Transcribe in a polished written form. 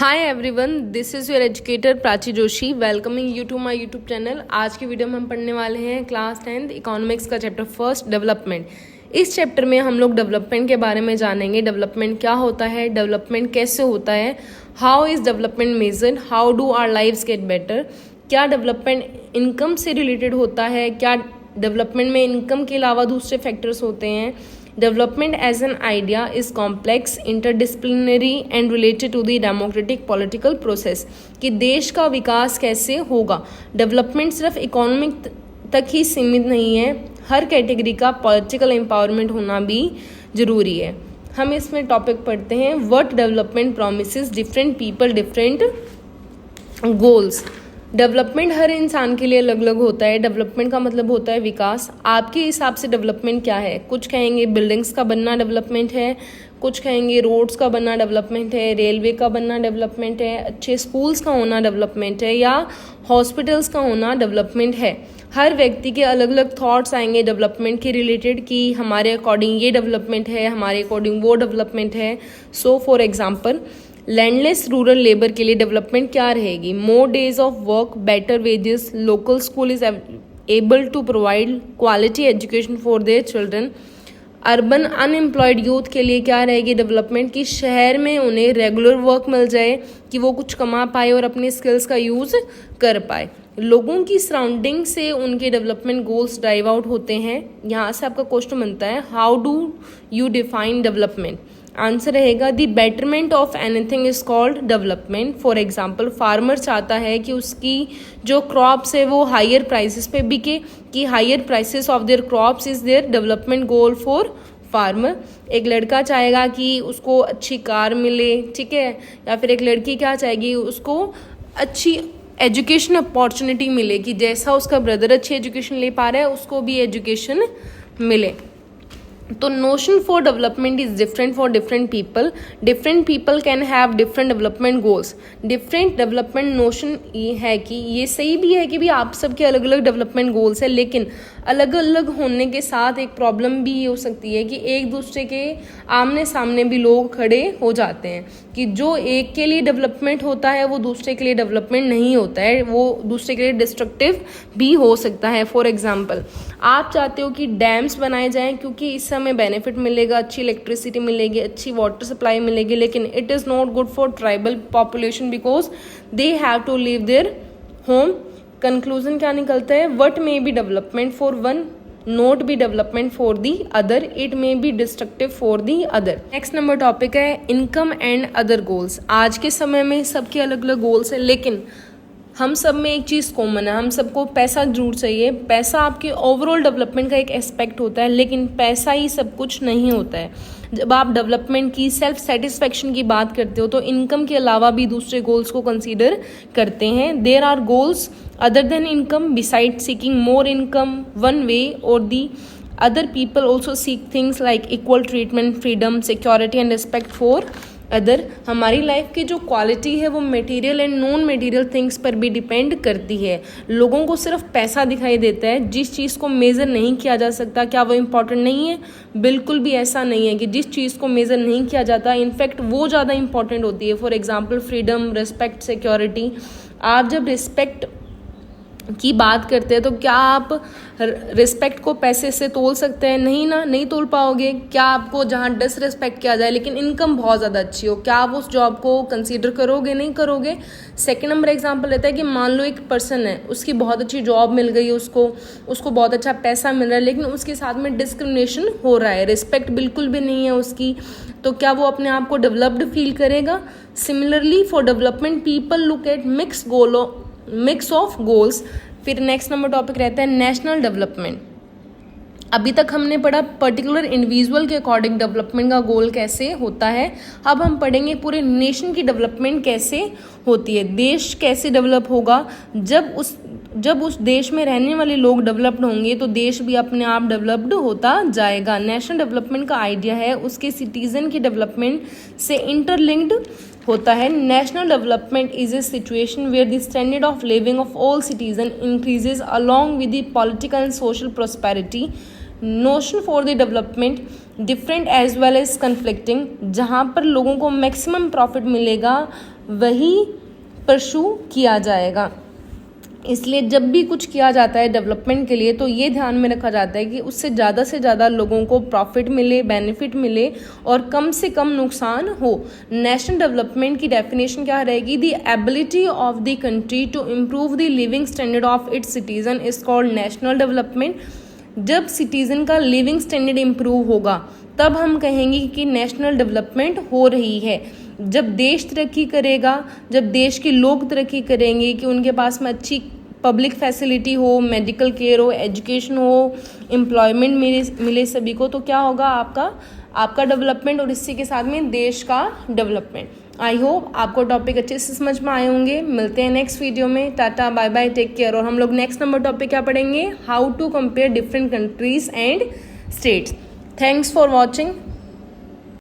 Hi everyone, this is your educator Prachi Joshi welcoming you to my YouTube channel. आज की video में हम पढ़ने वाले हैं क्लास 10th इकोनॉमिक्स का चैप्टर फर्स्ट डेवलपमेंट। इस चैप्टर में हम लोग डेवलपमेंट के बारे में जानेंगे। डेवलपमेंट क्या होता है, डेवलपमेंट कैसे होता है, how is development measured, how do our lives get better, क्या डेवलपमेंट इनकम से रिलेटेड होता है, क्या डेवलपमेंट में इनकम के अलावा दूसरे फैक्टर्स होते हैं। Development as an idea is complex, interdisciplinary and related to the democratic political process कि देश का विकास कैसे होगा। डेवलपमेंट सिर्फ इकोनॉमिक तक ही सीमित नहीं है, हर कैटेगरी का पॉलिटिकल एम्पावरमेंट होना भी जरूरी है। हम इसमें टॉपिक पढ़ते हैं what development promises different people different goals. Development हर इंसान के लिए अलग अलग होता है। डेवलपमेंट का मतलब होता है विकास। आपके हिसाब से डेवलपमेंट क्या है? कुछ कहेंगे बिल्डिंग्स का बनना डेवलपमेंट है, कुछ कहेंगे रोड्स का बनना डेवलपमेंट है, रेलवे का बनना डेवलपमेंट है, अच्छे स्कूल्स का होना डेवलपमेंट है, या हॉस्पिटल्स का होना डेवलपमेंट है। हर व्यक्ति के अलग अलग थॉट्स आएंगे डेवलपमेंट के रिलेटेड कि हमारे अकॉर्डिंग ये डेवलपमेंट है, हमारे अकॉर्डिंग वो डेवलपमेंट है। So for example, landless rural labour के लिए डेवलपमेंट क्या रहेगी? More days of work, better wages, local school is able to provide quality education for their children. Urban unemployed youth के लिए क्या रहेगी डेवलपमेंट? कि शहर में उन्हें रेगुलर वर्क मिल जाए, कि वो कुछ कमा पाए और अपने स्किल्स का यूज़ कर पाए। लोगों की सराउंडिंग से उनके डेवलपमेंट गोल्स ड्राइव आउट होते हैं। यहाँ से आपका क्वेश्चन बनता है how do you define development? Answer रहेगा the betterment of anything is called development. For example, farmer चाहता है कि उसकी जो क्रॉप्स है वो हायर प्राइसेस पे बिके, कि higher prices of their crops is their development goal for farmer. एक लड़का चाहेगा कि उसको अच्छी कार मिले, ठीक है, या फिर एक लड़की क्या चाहेगी, उसको अच्छी एजुकेशन अपॉर्चुनिटी मिले, कि जैसा उसका ब्रदर अच्छी एजुकेशन ले पा रहा है उसको भी एजुकेशन मिले। तो notion for development is different for different people. Different people can have different development goals. Different development notion ये है कि ये सही भी है कि भी आप सबके अलग अलग डेवलपमेंट गोल्स है, लेकिन अलग अलग होने के साथ एक प्रॉब्लम भी ये हो सकती है कि एक दूसरे के आमने सामने भी लोग खड़े हो जाते हैं, कि जो एक के लिए डेवलपमेंट होता है वो दूसरे के लिए डेवलपमेंट नहीं होता है, वो दूसरे के लिए डिस्ट्रक्टिव भी हो सकता है। फॉर एग्जाम्पल, आप चाहते हो कि डैम्स बनाए जाएं क्योंकि इससे हमें बेनिफिट मिलेगा, अच्छी इलेक्ट्रिसिटी मिलेगी, अच्छी वाटर सप्लाई मिलेगी, लेकिन it is not good for tribal population because they have to leave their home. Conclusion क्या निकलता है? What may be development for one not be development for the other, it may be destructive for the other. Next number topic है income and other goals. आज के समय में सबके अलग अलग गोल्स हैं, लेकिन हम सब में एक चीज़ कॉमन है, हम सबको पैसा जरूर चाहिए। पैसा आपके ओवरऑल डेवलपमेंट का एक एस्पेक्ट होता है, लेकिन पैसा ही सब कुछ नहीं होता है। जब आप डेवलपमेंट की सेल्फ सेटिस्फेक्शन की बात करते हो तो इनकम के अलावा भी दूसरे गोल्स को कंसीडर करते हैं। There are goals other than income beside seeking more income one way और the other people also seek things like equal treatment, freedom, security and respect for other. हमारी लाइफ की जो क्वालिटी है वो material and non material things पर भी depend करती है। लोगों को सिर्फ पैसा दिखाई देता है, जिस चीज़ को मेज़र नहीं किया जा सकता क्या वो इम्पॉर्टेंट नहीं है? बिल्कुल भी ऐसा नहीं है कि जिस चीज़ को मेज़र नहीं किया जाता इनफैक्ट वो ज़्यादा इंपॉर्टेंट होती है। For example, freedom, respect, security. आप जब रिस्पेक्ट की बात करते हैं तो क्या आप रिस्पेक्ट को पैसे से तोल सकते हैं? नहीं ना, नहीं तोल पाओगे। क्या आपको जहाँ डिसरिस्पेक्ट किया जाए लेकिन इनकम बहुत ज़्यादा अच्छी हो, क्या आप उस जॉब को कंसीडर करोगे? नहीं करोगे। सेकंड नंबर एग्जांपल रहता है कि मान लो एक पर्सन है, उसकी बहुत अच्छी जॉब मिल गई है, उसको बहुत अच्छा पैसा मिल रहा है, लेकिन उसके साथ में डिस्क्रिमिनेशन हो रहा है, रिस्पेक्ट बिल्कुल भी नहीं है उसकी, तो क्या वो अपने आप को डेवलप्ड फील करेगा? Similarly for development people look at mix of goals. फिर नेक्स्ट नंबर टॉपिक रहता है नेशनल डेवलपमेंट। अभी तक हमने पढ़ा पर्टिकुलर इंडिविजुअल के अकॉर्डिंग डेवलपमेंट का गोल कैसे होता है। अब हम पढ़ेंगे पूरे नेशन की डेवलपमेंट कैसे होती है। देश कैसे डेवलप होगा? जब उस देश में रहने वाले लोग डेवलप्ड होंगे तो देश भी अपने आप डेवलप्ड होता जाएगा। नेशनल डेवलपमेंट का आइडिया है उसके सिटीजन की डेवलपमेंट से इंटरलिंक्ड होता है। National development is a situation where the standard of living of all citizen increases along with the political and social prosperity. Notion for the development different as well as conflicting. जहाँ पर लोगों को maximum profit मिलेगा वही pursue किया जाएगा। इसलिए जब भी कुछ किया जाता है डेवलपमेंट के लिए तो ये ध्यान में रखा जाता है कि उससे ज़्यादा लोगों को प्रॉफिट मिले, बेनिफिट मिले और कम से कम नुकसान हो। नेशनल डेवलपमेंट की डेफिनेशन क्या रहेगी? The ability of the country to improve the living standard of its citizen is called national development. जब सिटीजन का लिविंग स्टैंडर्ड इम्प्रूव होगा तब हम कहेंगे कि नेशनल डेवलपमेंट हो रही है। जब देश तरक्की करेगा, जब देश के लोग तरक्की करेंगे कि उनके पास में अच्छी पब्लिक फैसिलिटी हो, मेडिकल केयर हो, एजुकेशन हो, एम्प्लॉयमेंट मिले सभी को, तो क्या होगा? आपका डेवलपमेंट और इसी के साथ में देश का डेवलपमेंट। आई होप आपको टॉपिक अच्छे से समझ में आए होंगे। मिलते हैं नेक्स्ट वीडियो में। Tata, bye bye, take care. और हम लोग नेक्स्ट नंबर टॉपिक क्या पढ़ेंगे? How to compare different countries and states. Thanks for watching.